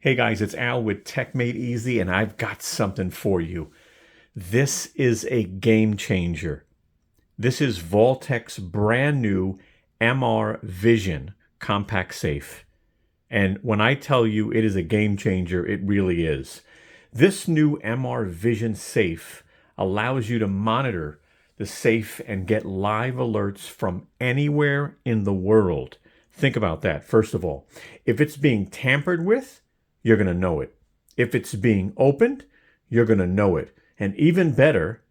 Hey guys, it's Al with techmadeezy, and I've got something for you. This is a game changer. This is Vaultek's brand new MR Vision compact safe. And when I tell you it is a game changer, it really is. This new MR Vision safe allows you to monitor the safe and get live alerts from anywhere in the world. Think about that, first of all. If it's being tampered with, you're going to know it. If it's being opened, you're going to know it. And even better,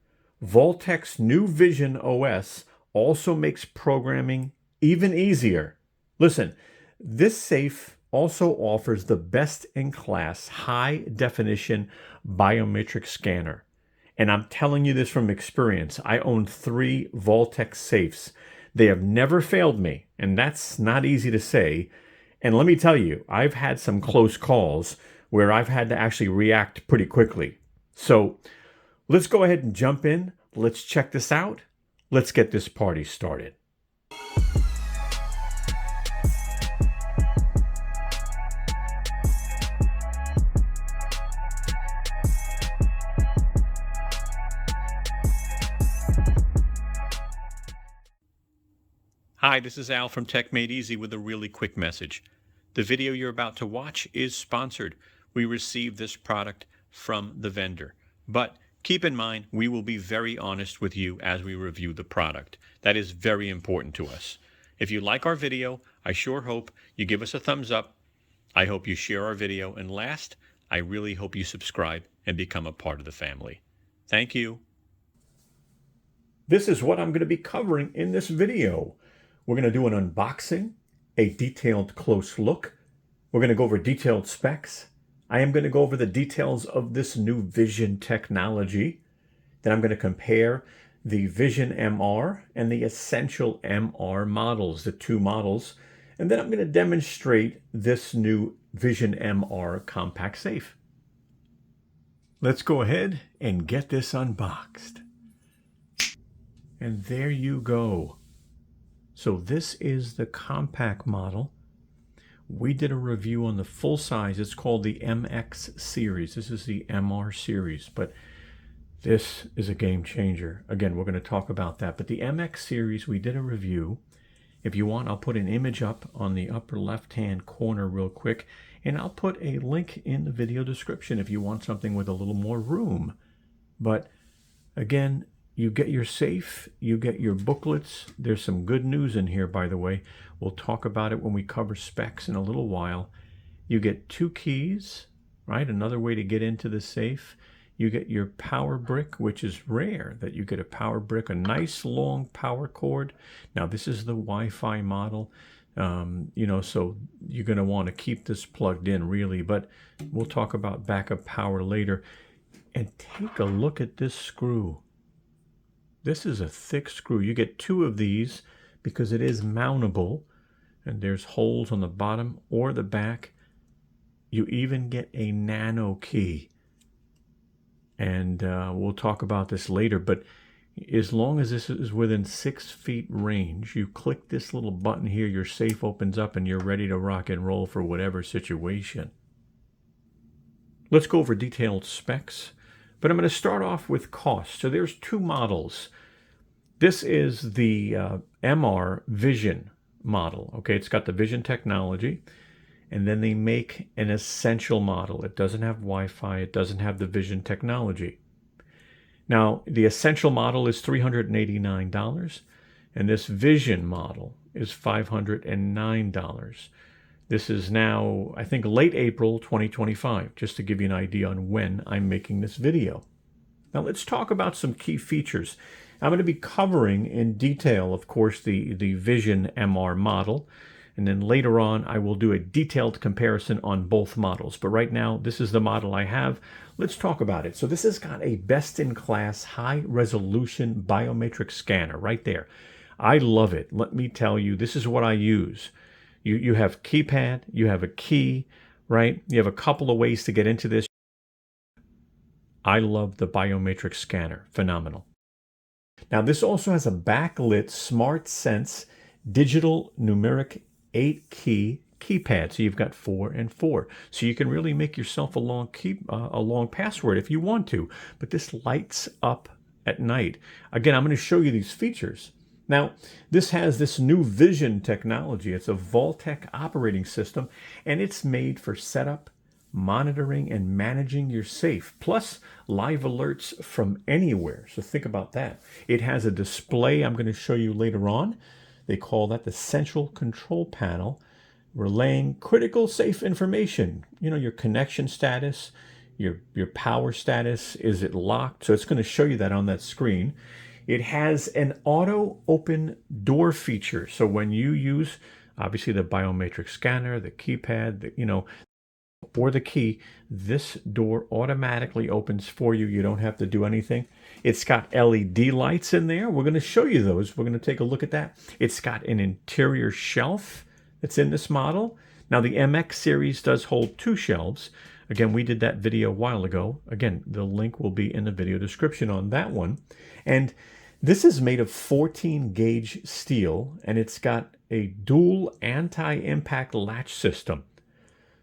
Vaultek's new Vision OS also makes programming even easier. Listen, this safe also offers the best-in-class high-definition biometric scanner. And I'm telling you this from experience. I own 3 Vaultek safes. They have never failed me, and that's not easy to say. And let me tell you, I've had some close calls where I've had to actually react pretty quickly. So let's go ahead and jump in. Let's check this out. Let's get this party started. Hi, this is Al from techmadeezy with a really quick message. The video you're about to watch is sponsored. We received this product from the vendor. But keep in mind, we will be very honest with you as we review the product. That is very important to us. If you like our video, I sure hope you give us a thumbs up. I hope you share our video. And last, I really hope you subscribe and become a part of the family. Thank you. This is what I'm going to be covering in this video. We're going to do an unboxing, a detailed close look. We're going to go over detailed specs. I am going to go over the details of this new ViSN technology. Then I'm going to compare the ViSN MR and the Essential MR models, the 2 models. And then I'm going to demonstrate this new ViSN MR compact safe. Let's go ahead and get this unboxed. And there you go. So this is the compact model. We did a review on the full size. It's called the MX series. This is the MR series, but this is a game changer. Again, we're going to talk about that. But the MX series, we did a review. If you want, I'll put an image up on the upper left-hand corner real quick, and I'll put a link in the video description if you want something with a little more room. But again, you get your safe, you get your booklets. There's some good news in here, by the way. We'll talk about it when we cover specs in a little while. You get 2 keys, right? Another way to get into the safe. You get your power brick, which is rare that you get a power brick, a nice long power cord. Now, this is the Wi-Fi model, so you're going to want to keep this plugged in, really. But we'll talk about backup power later. And take a look at this screw. This is a thick screw. You get 2 of these because it is mountable, and there's holes on the bottom or the back. You even get a nano key, and we'll talk about this later, but as long as this is within 6 feet range, you click this little button here, your safe opens up, and you're ready to rock and roll for whatever situation. Let's go over detailed specs. But I'm going to start off with cost. So there's 2 models. This is the MR Vision model. Okay, it's got the ViSN technology. And then they make an Essential model. It doesn't have Wi-Fi. It doesn't have the ViSN technology. Now, the Essential model is $389. And this ViSN model is $509. This is now, I think, late April 2025, just to give you an idea on when I'm making this video. Now let's talk about some key features. I'm going to be covering in detail, of course, the ViSN MR model, and then later on I will do a detailed comparison on both models. But right now, this is the model I have. Let's talk about it. So this has got a best-in-class, high-resolution biometric scanner right there. I love it. Let me tell you, this is what I use. You have keypad, you have a key, right? You have a couple of ways to get into this. I love the biometric scanner. Phenomenal. Now, this also has a backlit Smart Sense digital numeric 8-key keypad. So you've got 4 and 4. So you can really make yourself a long password if you want to. But this lights up at night. Again, I'm going to show you these features. Now, this has this new ViSN technology. It's a Vaultek operating system, and it's made for setup, monitoring, and managing your safe, plus live alerts from anywhere. So think about that. It has a display I'm going to show you later on. They call that the central control panel, relaying critical safe information. You know, your connection status, your power status, is it locked? So it's going to show you that on that screen. It has an auto open door feature. So when you use, obviously, the biometric scanner, the keypad, or the key, this door automatically opens for you. You don't have to do anything. It's got LED lights in there. We're going to show you those. We're going to take a look at that. It's got an interior shelf that's in this model. Now, the MX series does hold 2 shelves. Again, we did that video a while ago. Again, the link will be in the video description on that one. And this is made of 14 gauge steel, and it's got a dual anti-impact latch system.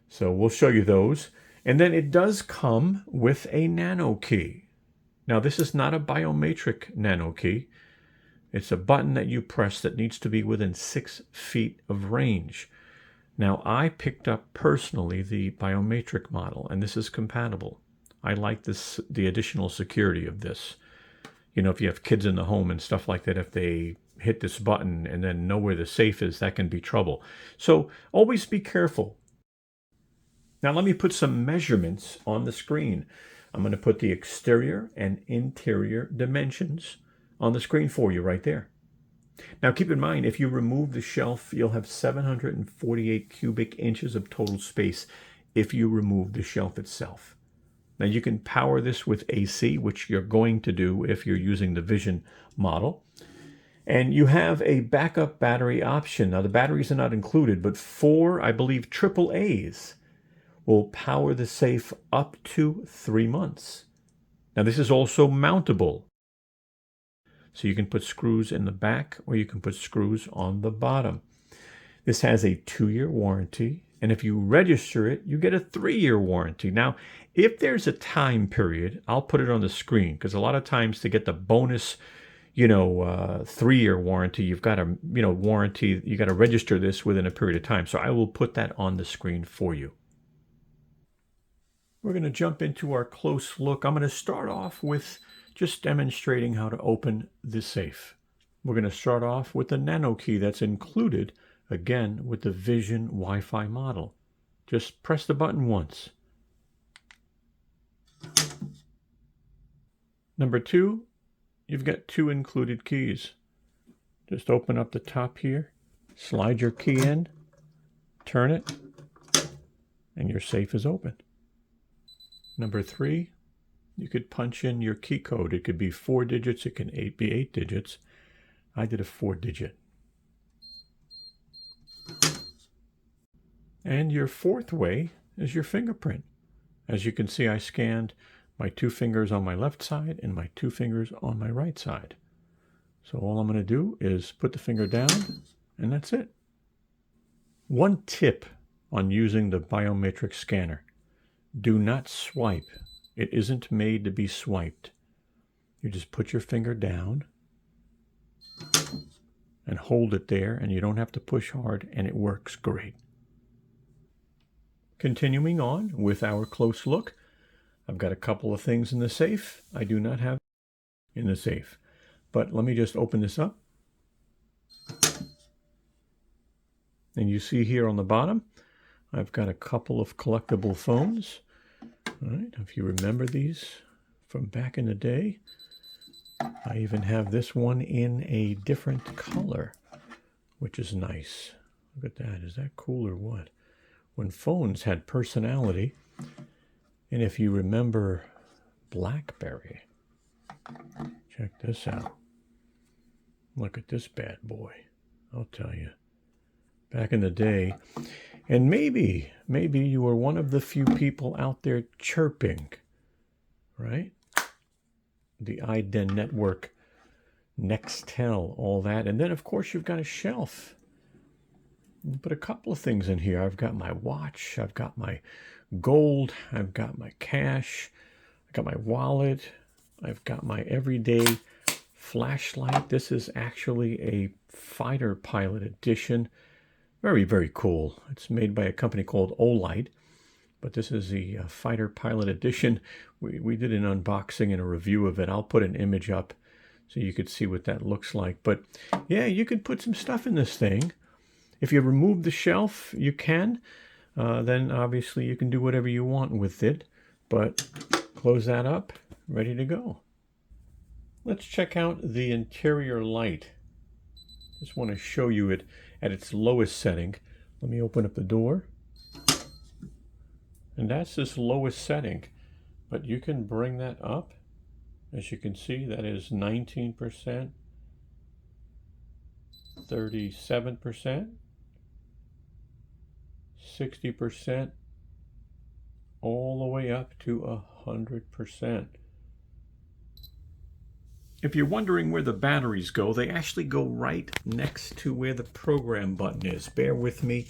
So we'll show you those. And then it does come with a nano key. Now, this is not a biometric nano key. It's a button that you press that needs to be within 6 feet of range. Now, I picked up personally the biometric model, and this is compatible. I like the additional security of this. You know, if you have kids in the home and stuff like that, if they hit this button and then know where the safe is, that can be trouble. So always be careful. Now let me put some measurements on the screen. I'm going to put the exterior and interior dimensions on the screen for you right there. Now keep in mind, if you remove the shelf, you'll have 748 cubic inches of total space if you remove the shelf itself. Now you can power this with AC, which you're going to do if you're using the ViSN model. And you have a backup battery option. Now the batteries are not included, but 4, I believe, AAAs will power the safe up to 3 months. Now this is also mountable. So you can put screws in the back or you can put screws on the bottom. This has a 2-year warranty, and if you register it, you get a 3-year warranty. Now, if there's a time period, I'll put it on the screen, because a lot of times to get the bonus, 3-year warranty, you've got to, you got to register this within a period of time. So I will put that on the screen for you. We're going to jump into our close look. I'm going to start off with just demonstrating how to open the safe. We're going to start off with the nano key that's included, again, with the ViSN Wi-Fi model. Just press the button once. Number 2, you've got 2 included keys. Just open up the top here, slide your key in, turn it, and your safe is open. Number 3, you could punch in your key code. It could be 4 digits, it can be 8 digits. I did a 4-digit. And your 4th way is your fingerprint. As you can see, I scanned my 2 fingers on my left side and my 2 fingers on my right side. So all I'm going to do is put the finger down, and that's it. One tip on using the biometric scanner: do not swipe. It isn't made to be swiped. You just put your finger down and hold it there, and you don't have to push hard, and it works great. Continuing on with our close look, I've got a couple of things in the safe I do not have in the safe. But let me just open this up. And you see here on the bottom, I've got a couple of collectible phones. All right, if you remember these from back in the day, I even have this one in a different color, which is nice. Look at that. Is that cool or what? When phones had personality. And if you remember BlackBerry, check this out. Look at this bad boy. I'll tell you. Back in the day, and maybe you were one of the few people out there chirping, right? The iDen network, Nextel, all that. And then, of course, you've got a shelf. Put a couple of things in here. I've got my watch, I've got my gold, I've got my cash, I've got my wallet, I've got my everyday flashlight. This is actually a fighter pilot edition. Very, very cool. It's made by a company called Oilight, but this is the fighter pilot edition. We did an unboxing and a review of it. I'll put an image up so you could see what that looks like. But yeah, you could put some stuff in this thing. If you remove the shelf, you can. Then obviously you can do whatever you want with it. But close that up, ready to go. Let's check out the interior light. Just want to show you it at its lowest setting. Let me open up the door. And that's this lowest setting. But you can bring that up. As you can see, that is 19%, 37%, 60%, all the way up to 100%. If you're wondering where the batteries go, they actually go right next to where the program button is. Bear with me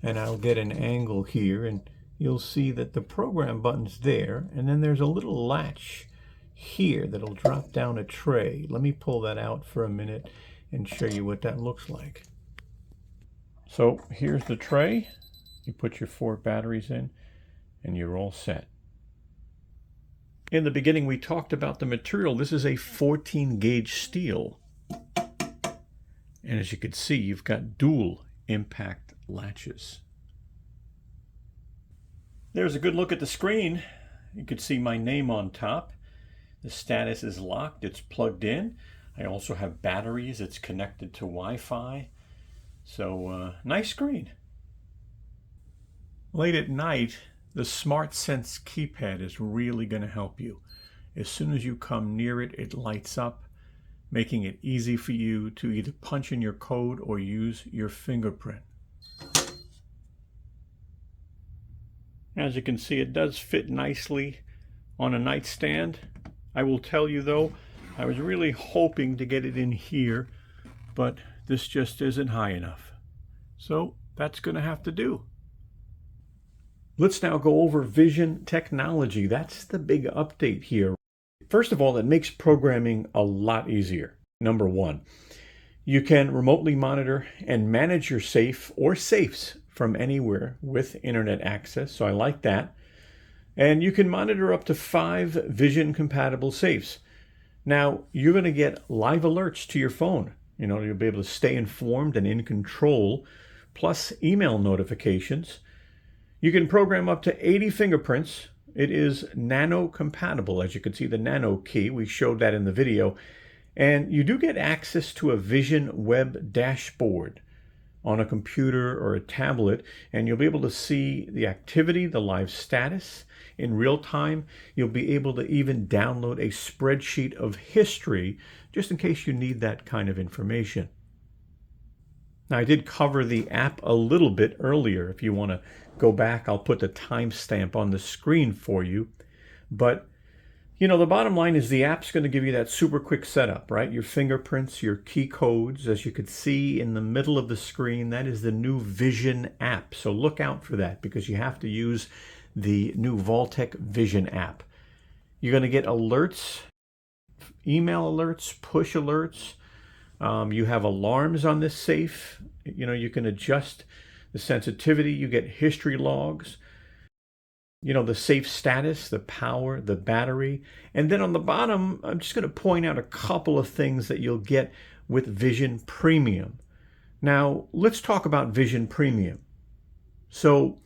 and I'll get an angle here and you'll see that the program button's there, and then there's a little latch here that'll drop down a tray. Let me pull that out for a minute and show you what that looks like. So here's the tray. You put your 4 batteries in and you're all set. In the beginning we talked about the material. This is a 14 gauge steel. And as you can see, you've got dual impact latches. There's a good look at the screen. You can see my name on top. The status is locked, it's plugged in. I also have batteries, it's connected to Wi-Fi. So nice screen. Late at night, the SmartSense keypad is really going to help you. As soon as you come near it, it lights up, making it easy for you to either punch in your code or use your fingerprint. As you can see, it does fit nicely on a nightstand. I will tell you though, I was really hoping to get it in here, but this just isn't high enough. So that's going to have to do. Let's now go over ViSN Technology. That's the big update here. First of all, it makes programming a lot easier. Number one, you can remotely monitor and manage your safe or safes from anywhere with internet access, so I like that. And you can monitor up to 5 ViSN compatible safes. Now, you're going to get live alerts to your phone. You'll be able to stay informed and in control, plus email notifications. You can program up to 80 fingerprints. It is nano compatible, as you can see the nano key. We showed that in the video. And you do get access to a ViSN web dashboard on a computer or a tablet, and you'll be able to see the activity, the live status in real time. You'll be able to even download a spreadsheet of history just in case you need that kind of information. Now, I did cover the app a little bit earlier. If you want to go back, I'll put the timestamp on the screen for you. But the bottom line is the app's going to give you that super quick setup, right? Your fingerprints, your key codes, as you could see in the middle of the screen, that is the new ViSN app. So look out for that because you have to use the new Vaultek ViSN app. You're going to get alerts, email alerts, push alerts. You have alarms on this safe. You can adjust the sensitivity. You get history logs. The safe status, the power, the battery. And then on the bottom, I'm just going to point out a couple of things that you'll get with ViSN Premium. Now, let's talk about ViSN Premium. So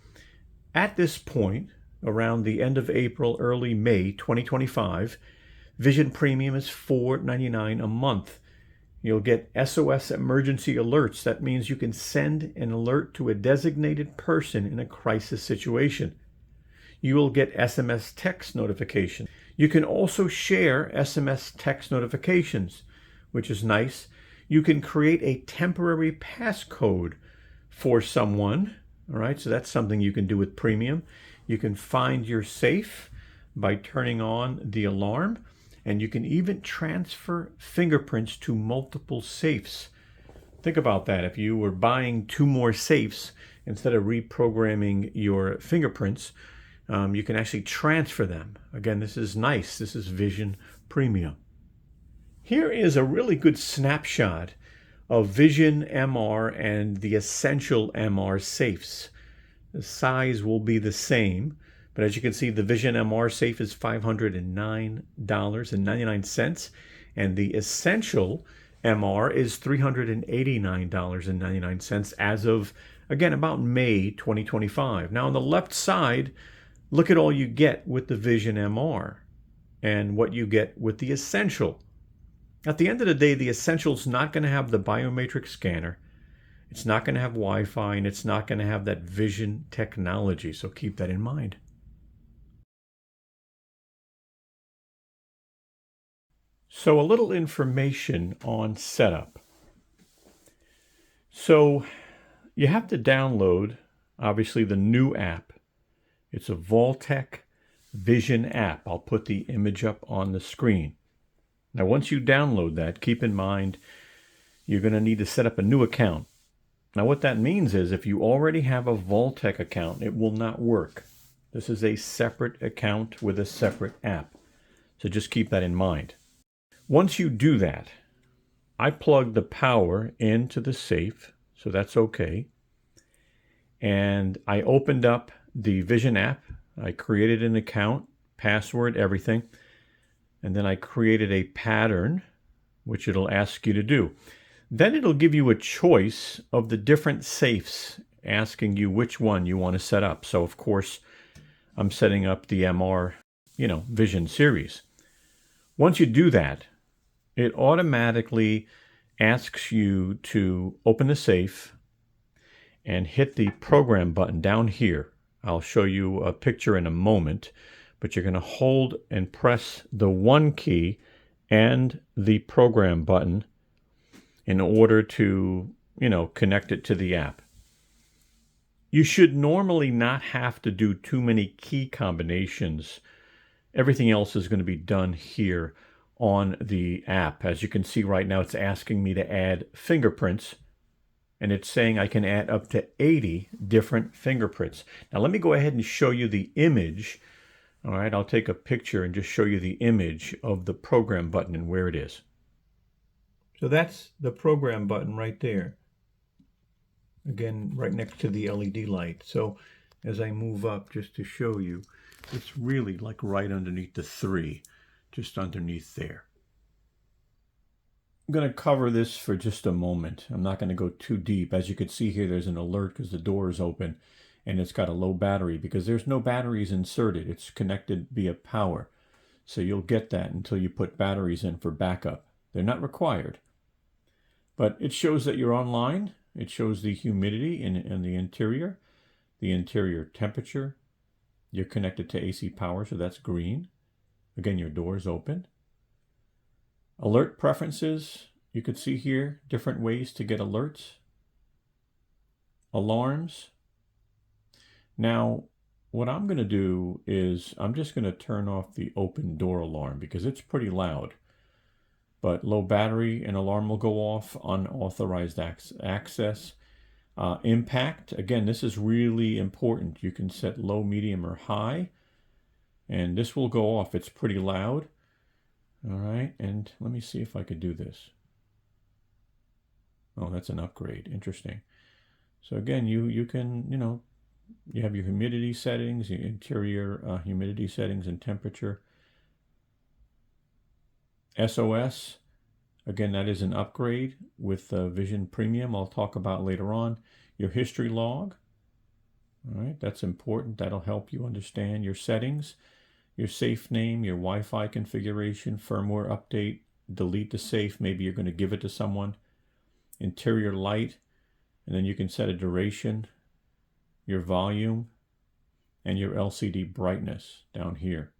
at this point, around the end of April, early May 2025, ViSN Premium is $4.99 a month. You'll get SOS emergency alerts. That means you can send an alert to a designated person in a crisis situation. You will get SMS text notification. You can also share SMS text notifications, which is nice. You can create a temporary passcode for someone. All right, so that's something you can do with Premium. You can find your safe by turning on the alarm, and you can even transfer fingerprints to multiple safes. Think about that. If you were buying 2 more safes, instead of reprogramming your fingerprints, you can actually transfer them. Again, this is nice. This is ViSN Premium. Here is a really good snapshot of ViSN MR and the Essential MR safes. The size will be the same, but as you can see, the ViSN MR safe is $509.99, and the Essential MR is $389.99 as of, again, about May 2025. Now on the left side, look at all you get with the ViSN MR and what you get with the Essential. At the end of the day, the Essential's not going to have the biometric scanner. It's not going to have Wi-Fi, and it's not going to have that ViSN technology, so keep that in mind. So a little information on setup. So you have to download, obviously, the new app. It's a Vaultek ViSN app. I'll put the image up on the screen. Now, once you download that, keep in mind you're going to need to set up a new account. Now, what that means is if you already have a Vaultek account, it will not work. This is a separate account with a separate app. So just keep that in mind. Once you do that, I plugged the power into the safe, so that's okay. And I opened up the ViSN app. I created an account, password, everything. And then I created a pattern, which it'll ask you to do. Then it'll give you a choice of the different safes, asking you which one you want to set up. So, of course, I'm setting up the MR, ViSN series. Once you do that, it automatically asks you to open the safe and hit the program button down here. I'll show you a picture in a moment, but you're going to hold and press the 1 key and the program button in order to, connect it to the app. You should normally not have to do too many key combinations. Everything else is going to be done here on the app. As you can see right now, it's asking me to add fingerprints, and it's saying I can add up to 80 different fingerprints. Now let me go ahead and show you the image. All right, I'll take a picture and just show you the image of the program button and where it is. So that's the program button right there. Again, right next to the LED light. So as I move up, just to show you, it's really like right underneath the 3, just underneath there. I'm going to cover this for just a moment. I'm not going to go too deep. As you can see here, there's an alert because the door is open. And it's got a low battery because there's no batteries inserted. It's connected via power. So you'll get that until you put batteries in for backup. They're not required. But it shows that you're online. It shows the humidity in the interior temperature. You're connected to AC power, so that's green. Again, your door is open. Alert preferences. You could see here different ways to get alerts. Alarms. Now, what I'm going to do is I'm just going to turn off the open door alarm because it's pretty loud. But low battery, an alarm will go off. Unauthorized access. Impact. Again, this is really important. You can set low, medium, or high. And this will go off. It's pretty loud. All right. And let me see if I could do this. Oh, that's an upgrade. Interesting. So again, you can, you have your humidity settings, your interior humidity settings and temperature. SOS, again, that is an upgrade with ViSN Premium. I'll talk about later on. Your history log, all right, that's important. That'll help you understand your settings, your safe name, your Wi-Fi configuration, firmware update, delete the safe. Maybe you're going to give it to someone. Interior light, and then you can set a duration, your volume, and your LCD brightness down here.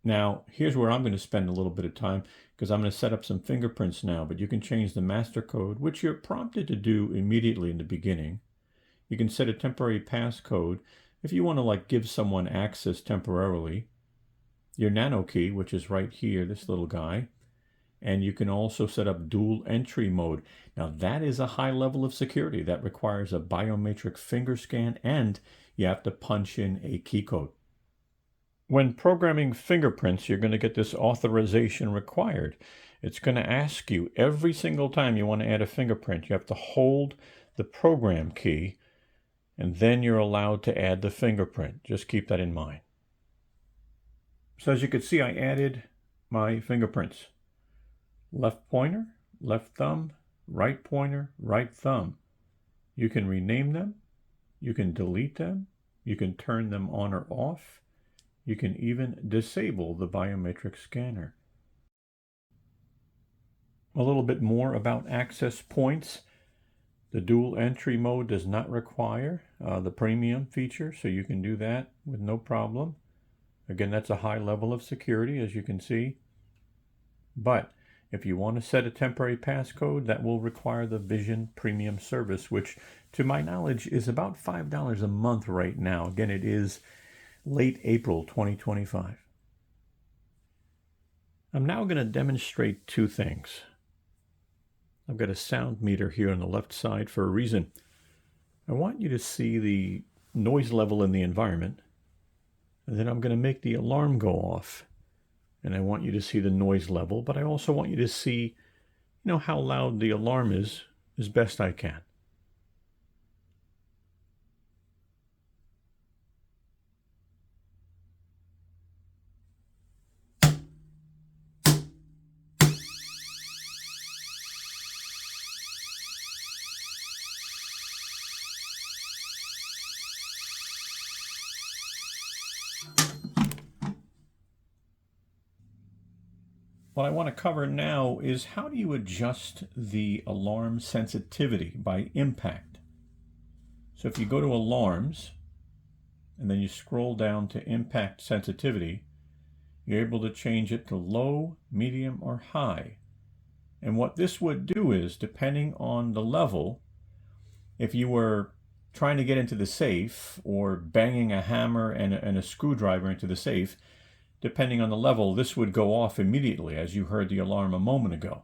Now, here's where I'm going to spend a little bit of time because I'm going to set up some fingerprints now, but you can change the master code, which you're prompted to do immediately in the beginning. You can set a temporary passcode if you want to give someone access temporarily. Your nano key, which is right here, this little guy. And you can also set up dual entry mode. Now that is a high level of security that requires a biometric finger scan, and you have to punch in a key code. When programming fingerprints, you're going to get this authorization required. It's going to ask you every single time you want to add a fingerprint, you have to hold the program key, and then you're allowed to add the fingerprint. Just keep that in mind. So as you can see, I added my fingerprints. Left pointer, left thumb, right pointer, right thumb. You can rename them. You can delete them. You can turn them on or off. You can even disable the biometric scanner. A little bit more about access points. The dual entry mode does not require the premium feature, so you can do that with no problem. Again, that's a high level of security, as you can see. But if you want to set a temporary passcode, that will require the ViSN Premium service, which to my knowledge is about $5 a month right now. Again, it is late April 2025. I'm now going to demonstrate two things. I've got a sound meter here on the left side for a reason. I want you to see the noise level in the environment, and then I'm going to make the alarm go off. And I want you to see the noise level, but I also want you to see, how loud the alarm is as best I can. What I want to cover now is how do you adjust the alarm sensitivity by impact. So if you go to alarms and then you scroll down to impact sensitivity, you're able to change it to low, medium, or high. And what this would do is, depending on the level, if you were trying to get into the safe or banging a hammer and a screwdriver into the safe, depending on the level, this would go off immediately, as you heard the alarm a moment ago.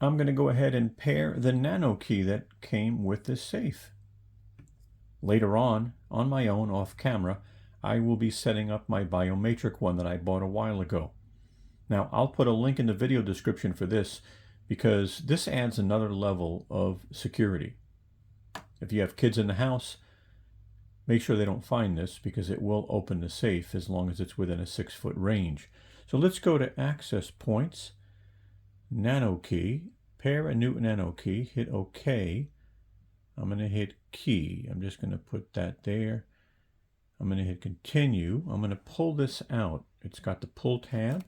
I'm going to go ahead and pair the nano key that came with this safe. Later on my own, off camera, I will be setting up my biometric one that I bought a while ago. Now, I'll put a link in the video description for this because this adds another level of security. If you have kids in the house, make sure they don't find this because it will open the safe as long as it's within a 6-foot range. So let's go to access points, nano key, pair a new nano key, hit OK. I'm going to hit key. I'm just going to put that there. I'm going to hit continue. I'm going to pull this out. It's got the pull tab.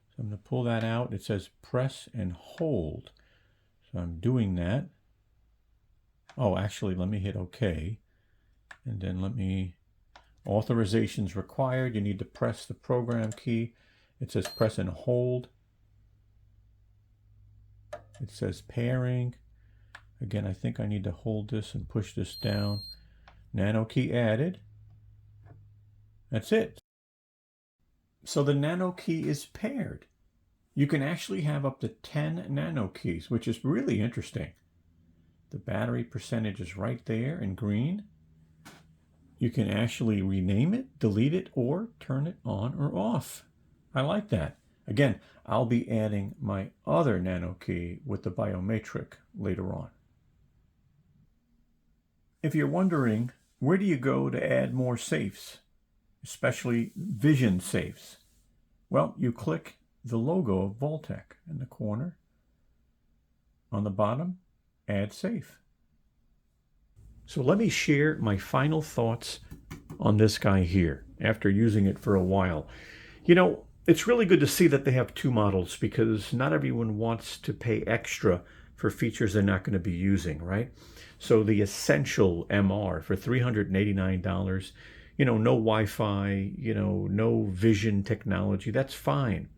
So I'm going to pull that out. It says press and hold. So I'm doing that. Oh, actually, let me hit OK. And then authorizations required. You need to press the program key. It says press and hold. It says pairing. Again, I think I need to hold this and push this down. Nano key added. That's it. So the nano key is paired. You can actually have up to 10 nano keys, which is really interesting. The battery percentage is right there in green. You can actually rename it, delete it, or turn it on or off. I like that. Again, I'll be adding my other nano key with the biometric later on. If you're wondering, where do you go to add more safes, especially ViSN safes? Well, you click the logo of Vaultek in the corner. On the bottom, add safe. So let me share my final thoughts on this guy here after using it for a while. It's really good to see that they have two models because not everyone wants to pay extra for features they're not going to be using, right? So the Essential MR for $389, no Wi-Fi, no ViSN technology, that's fine.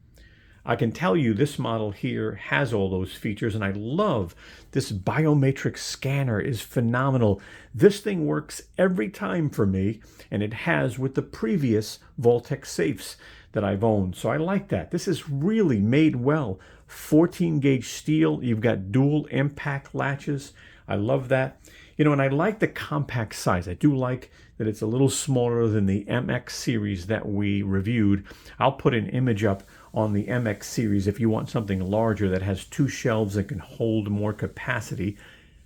I can tell you this model here has all those features, and I love this biometric scanner is phenomenal. This thing works every time for me, and it has with the previous Vaultek safes. that I've owned. So I like that. This is really made well. 14 gauge steel. You've got dual impact latches. I love that. You know, and I like the compact size. I do like that it's a little smaller than the MX series that we reviewed. I'll put an image up on the MX series if you want something larger that has 2 shelves that can hold more capacity.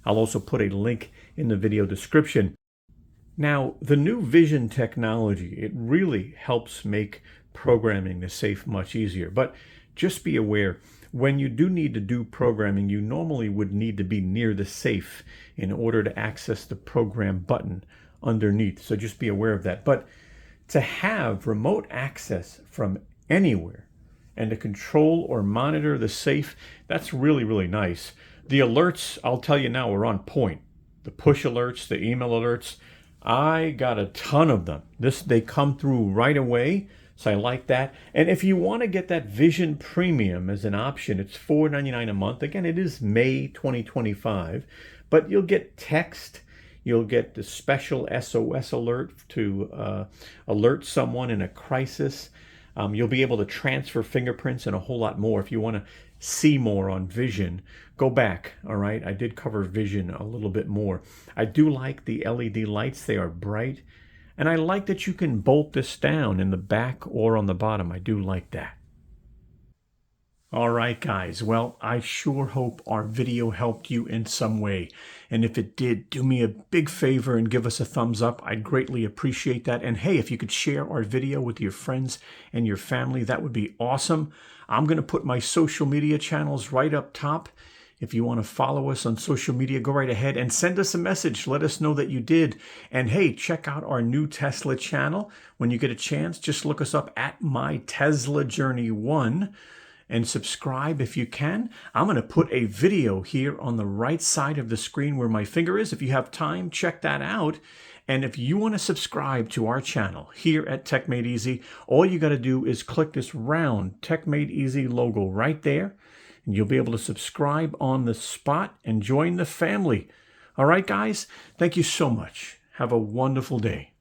I'll also put a link in the video description. Now, the new ViSN technology, it really helps make programming the safe much easier. But just be aware, when you do need to do programming, you normally would need to be near the safe in order to access the program button underneath. So just be aware of that. But to have remote access from anywhere and to control or monitor the safe, that's really, really nice. The alerts, I'll tell you now, are on point. The push alerts, the email alerts, I got a ton of them. They come through right away, so I like that. And if you want to get that ViSIN Premium as an option, it's $4.99 a month. Again, it is May 2025, but you'll get text. You'll get the special SOS alert to alert someone in a crisis. You'll be able to transfer fingerprints and a whole lot more. If you want to see more on ViSN, go back, all right? I did cover ViSN a little bit more. I do like the LED lights. They are bright. And I like that you can bolt this down in the back or on the bottom. I do like that. All right, guys. Well, I sure hope our video helped you in some way. And if it did, do me a big favor and give us a thumbs up. I'd greatly appreciate that. And hey, if you could share our video with your friends and your family, that would be awesome. I'm going to put my social media channels right up top. If you want to follow us on social media, go right ahead and send us a message. Let us know that you did. And hey, check out our new Tesla channel. When you get a chance, just look us up at My Tesla Journey 1. And subscribe if you can. I'm going to put a video here on the right side of the screen where my finger is. If you have time, check that out. And if you want to subscribe to our channel here at Tech Made Easy, all you got to do is click this round Tech Made Easy logo right there, and you'll be able to subscribe on the spot and join the family. All right, guys, thank you so much. Have a wonderful day.